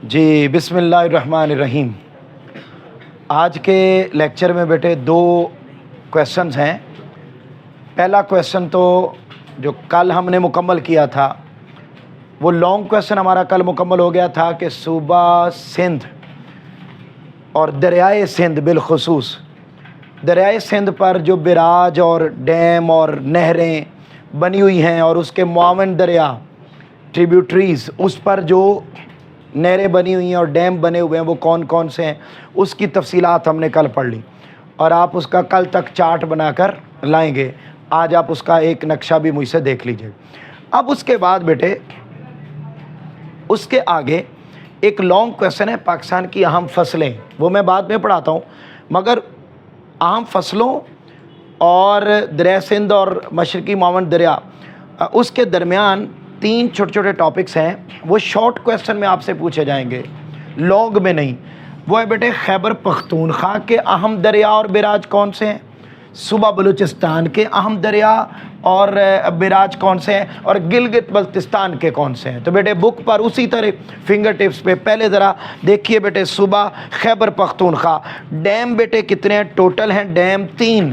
जी बिस्मिल्लाहिर्रहमानिर्रहीम। आज के लेक्चर में बेटे दो क्वेश्चंस हैं। पहला क्वेश्चन तो जो कल हमने मुकम्मल किया था, वो लॉन्ग क्वेश्चन हमारा कल मुकम्मल हो गया था कि सूबा सिंध और दरियाए सिंध बिलखुसूस दरियाए सिंध पर जो बिराज और डैम और नहरें बनी हुई हैं और उसके मुआवन दरिया ट्रिब्यूटरीज़, उस पर जो नहरें बनी हुई हैं और डैम बने हुए हैं वो कौन कौन से हैं, उसकी तफसीलात हमने कल पढ़ ली और आप उसका कल तक चार्ट बनाकर लाएंगे। आज आप उसका एक नक्शा भी मुझसे देख लीजिए। अब उसके बाद बेटे उसके आगे एक लॉन्ग क्वेश्चन है, पाकिस्तान की अहम फसलें, वो मैं बाद में पढ़ाता हूँ, मगर अहम फसलों और दरिया सिंध और मशरकी मावन दरिया, उसके दरमियान तीन छोटे छोटे टॉपिक्स हैं। वो शॉर्ट क्वेश्चन में आपसे पूछे जाएंगे, लॉन्ग में नहीं। वो है बेटे खैबर पख्तूनख्वा के अहम दरिया और बिराज कौन से हैं, सूबा बलूचिस्तान के अहम दरिया और बिराज कौन से हैं, और गिलगित बल्तिस्तान के कौन से हैं। तो बेटे बुक पर उसी तरह फिंगर टिप्स पे पहले ज़रा देखिए बेटे, सूबा खैबर पख्तूनख्वा डैम बेटे कितने हैं, टोटल हैं डैम 3।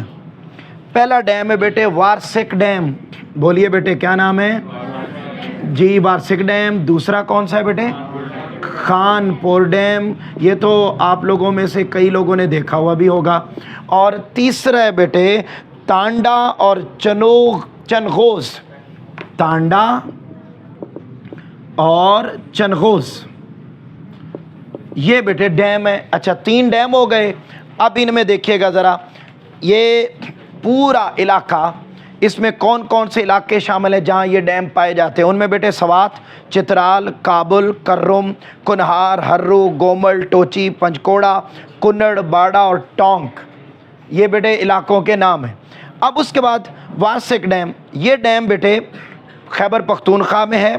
पहला डैम है बेटे वार्सिक डैम, बोलिए बेटे क्या नाम है जी, वार्सिक डैम। दूसरा कौन सा है बेटे, खानपुर डैम, ये तो आप लोगों में से कई लोगों ने देखा हुआ भी होगा। और तीसरा है बेटे तांडा और चनगोस, तांडा और चनगोस, ये बेटे डैम है। अच्छा 3 डैम हो गए। अब इनमें देखिएगा ज़रा, ये पूरा इलाका, इसमें कौन कौन से इलाके शामिल हैं जहाँ ये डैम पाए जाते हैं। उनमें बेटे सवात, चित्राल, काबुल, कर्रुम, कुनहार, हर्रू, गोमल, टोची, पंचकोड़ा, कुन्नड़, बाड़ा और टोंक, ये बेटे इलाकों के नाम हैं। अब उसके बाद वार्सिक डैम, ये डैम बेटे खैबर पख्तूनख्वा में है,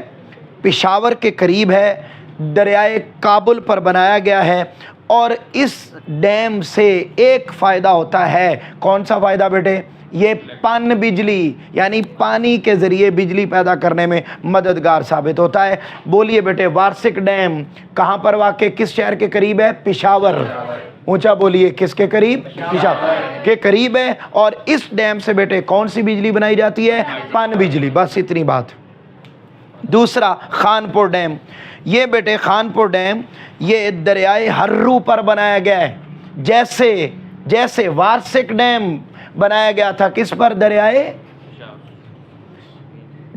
पेशावर के करीब है, दरियाए काबुल पर बनाया गया है। और इस डैम से एक फ़ायदा होता है, कौन सा फ़ायदा बेटे, ये पन बिजली यानी पानी के ज़रिए बिजली पैदा करने में मददगार साबित होता है। बोलिए बेटे वार्सिक डैम कहाँ पर वाक़, किस शहर के करीब है, पेशावर। ऊंचा बोलिए, किसके करीब, पेशावर के करीब है। और इस डैम से बेटे कौन सी बिजली बनाई जाती है, पन बिजली, बस इतनी बात। दूसरा खानपुर डैम, ये बेटे खानपुर डैम ये दरियाए हर्रू पर बनाया गया है, जैसे वार्सिक डैम बनाया गया था किस पर, दरियाए,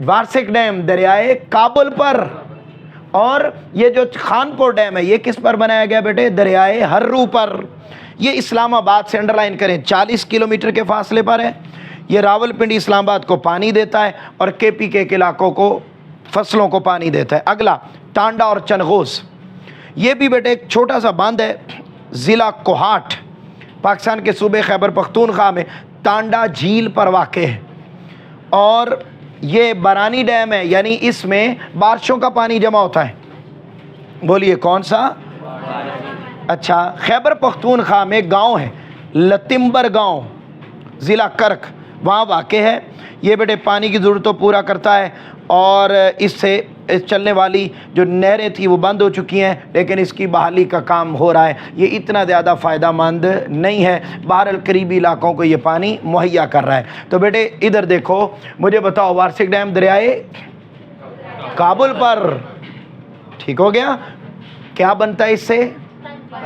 वार्सिक डैम दरियाए काबुल पर। और ये जो खानपुर डैम है ये किस पर बनाया गया बेटे, दरियाए हर्रू पर। ये इस्लामाबाद से, अंडरलाइन करें, 40 किलोमीटर के फासले पर है। ये रावलपिंडी इस्लामाबाद को पानी देता है और KPK के इलाकों को, फसलों को पानी देता है। अगला टांडा और चनगोस, ये भी बेटे एक छोटा सा बांध है, ज़िला कोहाट, पाकिस्तान के सूबे खैबर पख्तूनख्वा में टांडा झील पर वाक़ है। और ये बरानी डैम है, यानी इसमें बारिशों का पानी जमा होता है। बोलिए कौन सा, अच्छा खैबर पख्तूनख्वा में गांव है लतिम्बर गांव, ज़िला कर्क, वहाँ वाक़ है। ये बेटे पानी की ज़रूरत तो पूरा करता है और इससे चलने वाली जो नहरें थी वो बंद हो चुकी हैं, लेकिन इसकी बहाली का काम हो रहा है। ये इतना ज़्यादा फ़ायदेमंद नहीं है, बहरहाल करीबी इलाकों को ये पानी मुहैया कर रहा है। तो बेटे इधर देखो, मुझे बताओ वार्सिक डैम दरियाए काबुल पर, ठीक हो गया, क्या बनता है इससे,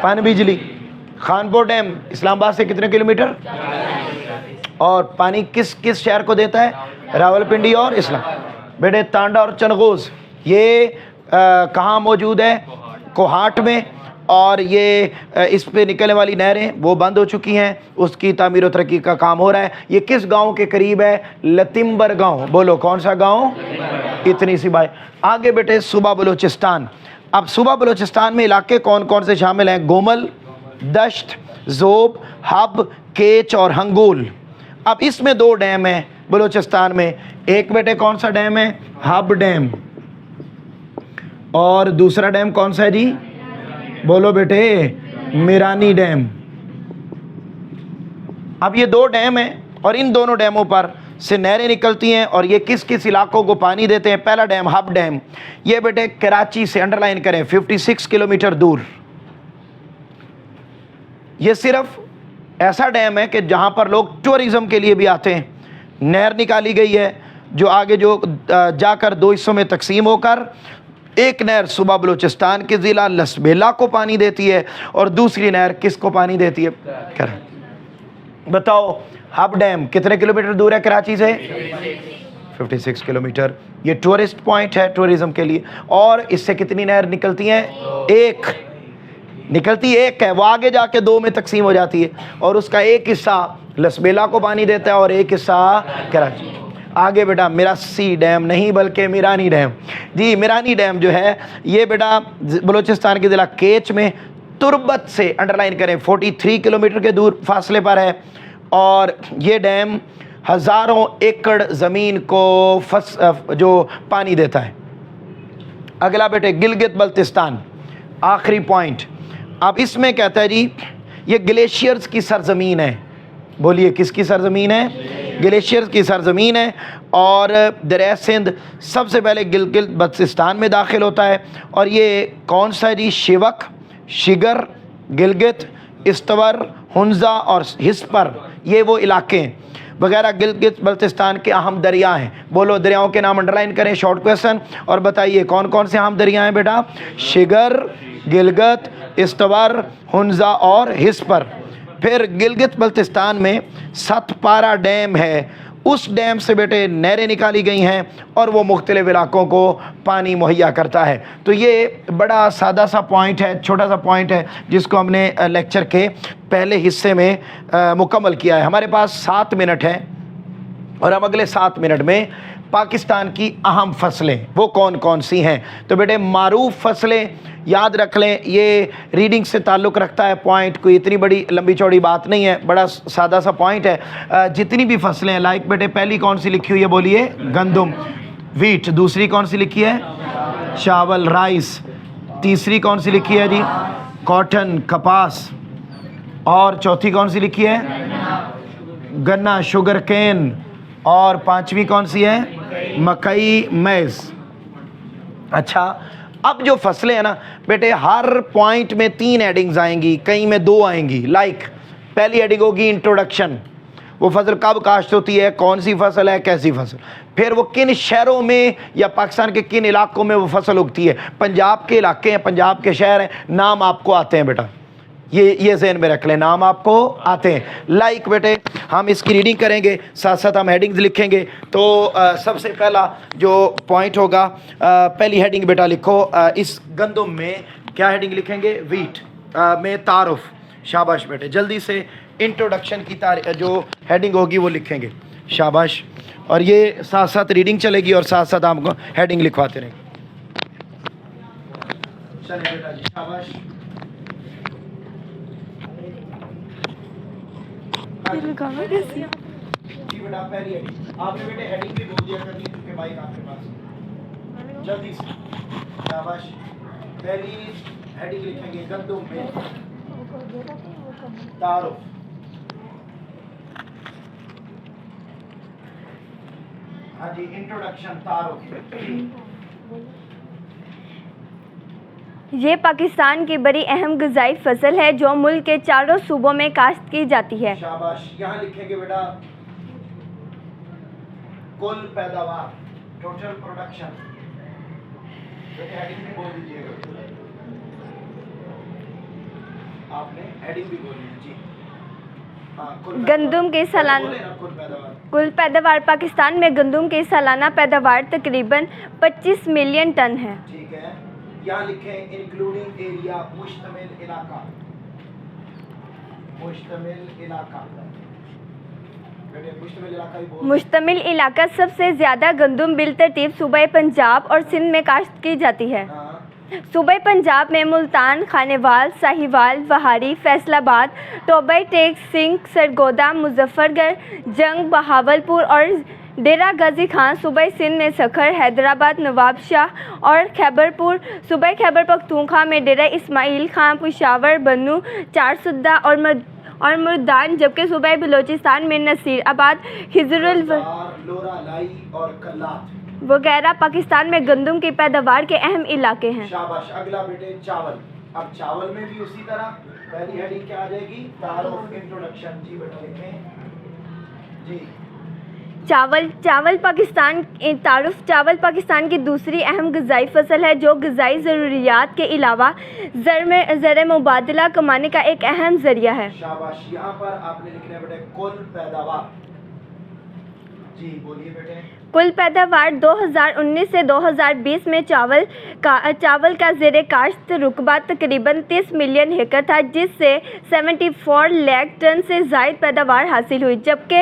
पन बिजली। खानपुर डैम इस्लामाबाद से कितने किलोमीटर, और पानी किस किस शहर को देता है, रावलपिंडी और इस्लाम। बेटे तांडा और चनगोस ये कहाँ मौजूद है, कोहाट में। और ये इस पे निकलने वाली नहरें वो बंद हो चुकी हैं, उसकी तामीर और तरक्की का काम हो रहा है। ये किस गांव के करीब है, लतिम्बर गांव, बोलो कौन सा गांव, इतनी सी बात। आगे बेटे सूबा बलूचिस्तान। अब सूबा बलूचिस्तान में इलाके कौन कौन से शामिल हैं, गोमल, दश्त, जोब, हब, केच और हंगूल। अब इसमें 2 डैम हैं बलूचिस्तान में, एक बेटे कौन सा डैम है, हब डैम, और दूसरा डैम कौन सा है जी, बोलो बेटे मीरानी डैम। अब ये 2 डैम हैं और इन दोनों डैमों पर से नहरें निकलती हैं और ये किस किस इलाकों को पानी देते हैं। पहला डैम हब डैम, ये बेटे कराची से, अंडरलाइन करें, 56 किलोमीटर दूर। ये सिर्फ ऐसा डैम है कि जहां पर लोग टूरिज्म के लिए भी आते हैं। नहर निकाली गई है जो आगे जो जाकर दो हिस्सों में तकसीम होकर, एक नहर सूबा बलूचिस्तान के ज़िला लसबेला को पानी देती है और दूसरी नहर किसको पानी देती है? कराची। बताओ हब डैम कितने किलोमीटर दूर है कराची से? 56 किलोमीटर। ये टूरिस्ट पॉइंट है टूरिज्म के लिए। और इससे कितनी नहर निकलती हैं? एक निकलती, एक है, वो आगे जाके दो में तकसीम हो जाती है और उसका एक हिस्सा लसबेला को पानी देता है और एक हिस्सा कराची। आगे बेटा मिरासी डैम नहीं बल्कि मिरानी डैम। जी मिरानी डैम जो है ये बेटा बलूचिस्तान के ज़िला केच में तुर्बत से, अंडरलाइन करें, 43 किलोमीटर के दूर फासले पर है और ये डैम हज़ारों एकड़ ज़मीन को जो पानी देता है। अगला बेटे गिलगित बल्तिस्तान, आखिरी पॉइंट। अब इसमें कहता है जी ये ग्लेशियर्स की सरजमीन है। बोलिए किसकी सरजमीन है? ग्लेशियर्स की सरजमीन है और दरिया सिंध सबसे पहले गिलगित बल्तिस्तान में दाखिल होता है। और ये कौन सा है जी? शिवक, शिगर, गिलगित, इस्तवर, हुंजा और हिस्पर, ये वो इलाके हैं वगैरह गिलगित बल्तिस्तान के अहम दरिया हैं। बोलो दरियाओं के नाम अंडरलाइन करें, शॉर्ट क्वेश्चन, और बताइए कौन कौन से अहम दरिया हैं बेटा? शिगर, गिलगित, इस्तवर, हुंजा और हिस्पर। फिर गिलगित बल्तिस्तान में सतपारा डैम है, उस डैम से बेटे नहरें निकाली गई हैं और वो मुख्तलिफ इलाकों को पानी मुहैया करता है। तो ये बड़ा सादा सा पॉइंट है, छोटा सा पॉइंट है जिसको हमने लेक्चर के पहले हिस्से में मुकम्मल किया है। हमारे पास 7 मिनट है और हम अगले 7 मिनट में पाकिस्तान की अहम फसलें वो कौन कौन सी हैं। तो बेटे मारूफ फसलें याद रख लें, ये रीडिंग से ताल्लुक़ रखता है पॉइंट, कोई इतनी बड़ी लंबी चौड़ी बात नहीं है, बड़ा सादा सा पॉइंट है। जितनी भी फसलें हैं, लाइक बेटे पहली कौन सी लिखी हुई है? बोलिए गंदम, वीट। दूसरी कौन सी लिखी है? चावल, राइस। तीसरी कौन सी लिखी है जी? कॉटन, कपास। और चौथी कौन सी लिखी है? गन्ना, शुगर केन। और पांचवी कौन सी है? मकई, मैज़। अच्छा, अब जो फसलें हैं ना बेटे, हर पॉइंट में 3 हेडिंग्स आएंगी, कहीं में 2 आएंगी। लाइक पहली हेडिंग होगी इंट्रोडक्शन, वो फसल कब काश्त होती है, कौन सी फसल है, कैसी फसल। फिर वो किन शहरों में या पाकिस्तान के किन इलाकों में वो फसल उगती है। पंजाब के इलाके हैं, पंजाब के शहर हैं, नाम आपको आते हैं बेटा, ये ज़हन में रख लें, नाम आपको आते हैं। लाइक बेटे हम इसकी रीडिंग करेंगे, साथ साथ हम हेडिंग्स लिखेंगे। तो सबसे पहला जो पॉइंट होगा, पहली हेडिंग बेटा लिखो, इस गंदम में क्या हेडिंग लिखेंगे? वीट में तारुफ। शाबाश बेटे, जल्दी से इंट्रोडक्शन की जो हेडिंग होगी वो लिखेंगे। शाबाश। और ये साथ साथ रीडिंग चलेगी और साथ साथ आपको हेडिंग लिखवाते रहेंगे। चलिए बेटा जी, शाबाश। जी बेटा पहली हेडिंग आपने बेटे हेडिंग भी बोल दिया करनी क्योंकि माइक आपके पास। जल्दी से, शाबाश। पहली हेडिंग लिखेंगे गंदम में तारुफ। हाँ जी, इंट्रोडक्शन, तारुफ। ये पाकिस्तान की बड़ी अहम ग़िज़ाई फसल है जो मुल्क के चारों सूबों में काश्त की जाती है। शाबाश। यहाँ लिखेंगे बेटा कुल पैदावार, टोटल प्रोडक्शन। हेडिंग भी बोल दीजिएगा, आपने हेडिंग भी बोलनी है जी। गंदम के सालाना कुल पैदावार, पाकिस्तान में गंदम की सालाना पैदावार तकरीबन 25 मिलियन टन है। ठीक है, यहाँ लिखें इंक्लूडिंग एरिया, मुश्तमिल इलाका, मुश्तमिल इलाका। मुश्तमिल इलाका सबसे ज़्यादा गंदम बिलतरतीब सूबे पंजाब और सिंध में काश्त की जाती है। सूबे पंजाब में मुल्तान, खानेवाल, साहिवाल, वहारी, फैसलाबाद, टोबा टेक, सिंध, सरगोदा, मुजफ्फरगढ़, जंग, बहावलपुर और डेरा गाजी खान। सूबे सिंध में सखर, हैदराबाद, नवाबशाह और खैबरपुर। सूबे खैबर पख्तूनख्वा में डेरा इस्माइल खान, पेशावर, बन्नू, चारसुद्दा और मुर्दान, जबकि सूबे बलूचिस्तान में नसीराबाद, हिजरुल लोरा लाई और कल्लात वगैरह पाकिस्तान में गंदम की पैदावार के अहम इलाके हैं। शाबाश। अगला बेटे चावल। अब चावल में भी उसी तरह पहली हेडिंग क्या आ जाएगी? तारुफ, इंट्रोडक्शन। जी बेटा लिखें जी। चावल पाकिस्तान की दूसरी अहम ग़िज़ाई फसल है जो ग़िज़ाई ज़रूरियात के अलावा ज़र मुबादला कमाने का एक अहम ज़रिया है। शाबाश। यहाँ पर आपने लिखना है बेटे कुल पैदावार। जी बोलिए बेटे। कुल पैदावार 2019 से 2020 में चावल का ज़ेरे काश्त रुकबा तकरीबन 30 मिलियन एकड़ था, जिससे 74 लाख टन से ज़ायद पैदावार हासिल हुई, जबकि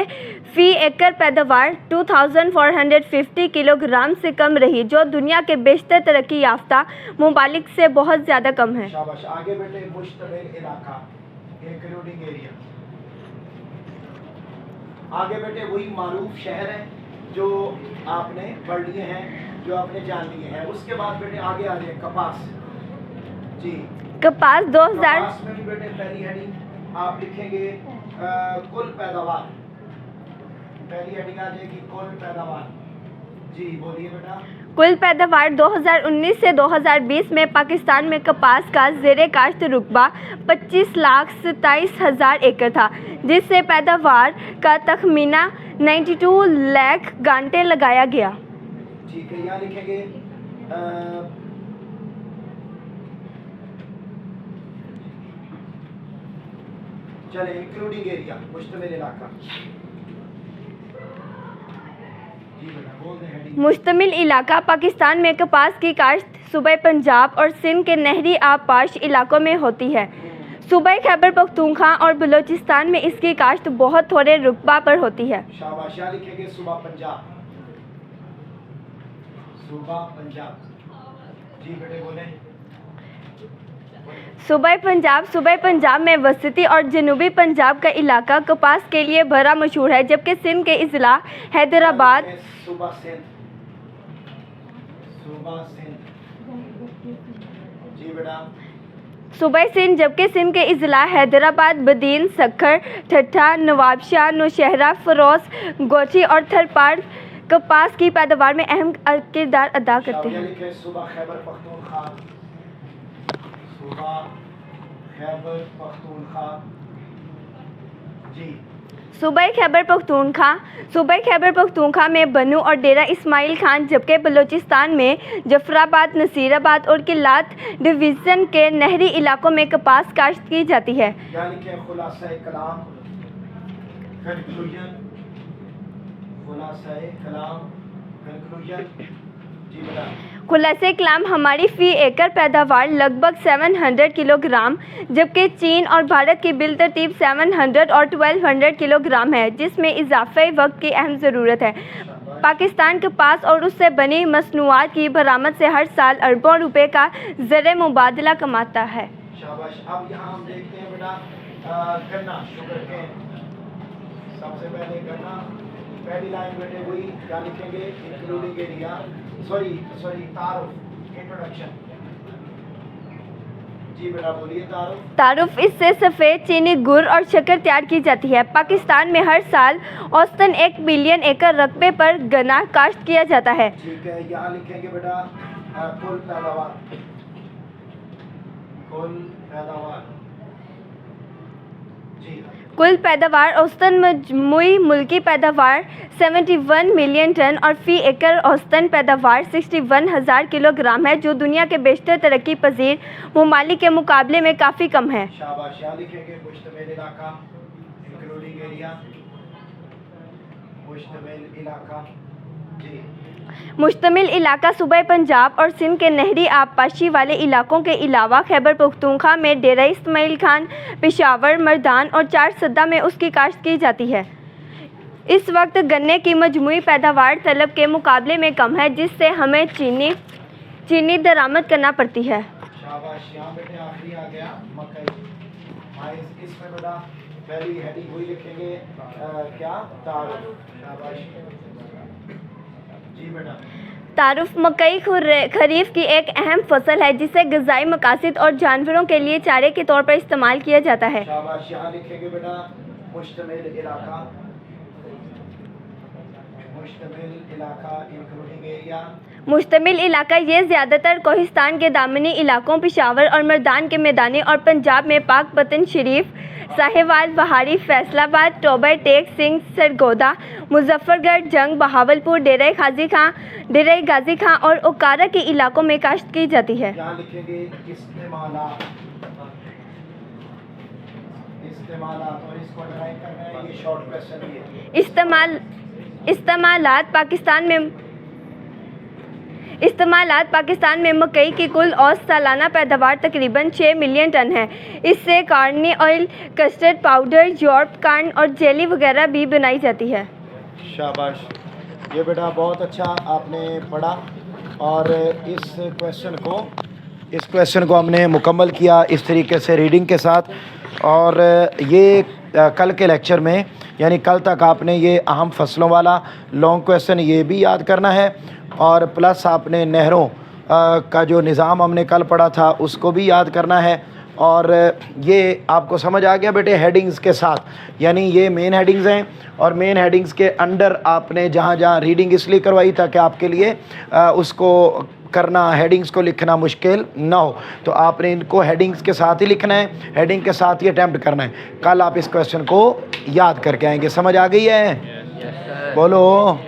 फ़ी एकड़ पैदावार 2450 किलोग्राम से कम रही, जो दुनिया के बेशतर तरक्की याफ्ता मुमालिक से बहुत ज़्यादा कम है। शाबाश। आगे बेटे मुश्तमिल इलाका, इंक्लूडिंग एरिया। आगे बेटे वही मारूफ शहर है जो आपने पढ़ लिए हैं, जो आपने जान लिए हैं। उसके बाद बेटे आगे आ जाए कपास। जी कपास कपास में भी बेटे पहली हेडिंग आप लिखेंगे कुल पैदावार। पहली हेडिंग आ जाएगी कुल पैदावार। जी बोलिए बेटा। कुल पैदावार 2019 से 2020 में पाकिस्तान में कपास का ज़ेरे काश्त रुकबा 25,27,000 एकड़ था, जिससे पैदावार का तखमीना 92 लाख घंटे लगाया गया। ठीक है, यहाँ लिखेंगे चले इंक्लूडिंग एरिया, मुश्तमिल इलाका। मुश्तमिल इलाका पाकिस्तान में कपास की काश्त सूबे पंजाब और सिंध के नहरी आबपाश इलाकों में होती है। सूबे खैबर पख्तूनख्वा और बलूचिस्तान में इसकी काश्त बहुत थोड़े रुकबा पर होती है। शाबाश। यहाँ लिखेंगे सूबा पंजाब। सूबा पंजाब। जी बेटे बोले। सूबे पंजाब में वसती और जनूबी पंजाब का इलाका कपास के लिए बड़ा मशहूर है, जबकि सिंध के इजला हैदराबाद सूबा सिंध। जी बेटा। सूबे सिंध, जबकि सिंध के इजला हैदराबाद, बदीन, सखर, ठट्ठा, नवाबशाह, नौशहरा, फरोज, गोची और थरपाड़ कपास की पैदावार में अहम किरदार अदा करते हैं। सूबा खैबर पख्तूनख्वा। सूबा खैबर पख्तूनख्वा। जी सूबे खैबर पख्तूनख्वा में बनू और डेरा इस्माइल खान, जबकि बलूचिस्तान में जफराबाद, नसीराबाद और किलात डिवीज़न के नहरी इलाकों में कपास काश्त की जाती है। खुलासे कलाम हमारी फ़ी एकड़ पैदावार लगभग 700 किलोग्राम, जबकि चीन और भारत की बिलतरतीब 700 और 1200 किलोग्राम है, जिसमें इजाफे वक्त की अहम ज़रूरत है। पाकिस्तान कपास और उससे बनी मसनूआत की बरामद से हर साल अरबों रुपए का ज़र मुबादला कमाता है। शाबाश। अब यहाँ हम देखते हैं बेटा गन्ना, शुगर केन। सबसे पहले गन्ना, पहली लाइन बेटे वही क्या लिखेंगे? इंक्लूडिंग एरिया, सॉरी तारुफ, इंट्रोडक्शन। जी बेटा बोलिए। तारुफ। इससे सफ़ेद चीनी, गुड़ और शक्कर तैयार की जाती है। पाकिस्तान में हर साल औसतन 1 मिलियन एकड़ रकबे पर गन्ना काश्त किया जाता है। ठीक है, यहाँ लिखेंगे बेटा कुल पैदावार। कुल पैदावार औसतन मजमूई मुल्की पैदावार 71 मिलियन टन और फ़ी एकड़ औसतन पैदावार 61,000 किलोग्राम है, जो दुनिया के बेशतर तरक्की पजीर मुमालिक के मुकाबले में काफ़ी कम है। शाबाश। यहाँ लिखेंगे मुश्तमिल इलाका, इंक्लूडिंग एरिया, मुश्तमिल इलाका। जी मुश्तमिल इलाका सूबे पंजाब और सिंध के नहरी आबपाशी वाले इलाकों के अलावा खैबर पख्तूनख्वा में डेरा इस्माइल खान, पेशावर, मर्दान और चारसदा में उसकी काश्त की जाती है। इस वक्त गन्ने की मजमूई पैदावार तलब के मुकाबले में कम है, जिससे हमें चीनी दरामद करना पड़ती है। शाबाश। यहाँ बेटे आखिरी आ गया मकई, माइज। इसमें बेटा पहली हेडिंग वही लिखेंगे क्या? तारुफ। शाबाश। जी बेटा। तारुफ मकई खरीफ की एक अहम फसल है जिसे ग़िज़ाई मकासद और जानवरों के लिए चारे के तौर पर इस्तेमाल किया जाता है। शाबाश, यहाँ लिखेंगे बेटा मुश्तमिल इलाका, मुश्तमिल इलाका इंक्लूडिंग एरिया। मुश्तमिल इलाका ये ज़्यादातर कोहिस्तान के दामनी इलाकों, पेशावर और मर्दान के मैदानी और पंजाब में पाकपतन शरीफ, साहिवाल, वहारी, फैसलाबाद, टोबर, टेक सिंह, सरगोदा, मुजफ्फरगढ़, जंग, बहावलपुर, डेरा गाजी खां और ओकारा के इलाकों में काश्त की जाती है। यहाँ लिखेंगे इस्तेमालात और इसको अंडरलाइन करना है, ये शॉर्ट क्वेश्चन है। इस्तेमालात पाकिस्तान में मकई की कुल औसत सालाना पैदावार तकरीबन 6 मिलियन टन है। इससे Carney oil, custard powder, Europe corn और जेली वगैरह भी बनाई जाती है। शाबाश, ये बेटा बहुत अच्छा आपने पढ़ा और इस क्वेश्चन को हमने मुकम्मल किया इस तरीके से रीडिंग के साथ। और ये कल के लेक्चर में यानी कल तक आपने ये अहम फसलों वाला लॉन्ग क्वेश्चन ये भी याद करना है और प्लस आपने नहरों का जो निज़ाम हमने कल पढ़ा था उसको भी याद करना है। और ये आपको समझ आ गया बेटे हेडिंग्स के साथ, यानी ये मेन हेडिंग्स हैं और मेन हेडिंग्स के अंडर आपने जहाँ जहाँ रीडिंग इसलिए करवाई ताकि आपके लिए उसको करना, हेडिंग्स को लिखना मुश्किल ना हो। तो आपने इनको हेडिंग्स के साथ ही लिखना है, हेडिंग के साथ ही अटैम्प्ट करना है। कल आप इस क्वेश्चन को याद करके आएंगे। समझ आ गई है? बोलो।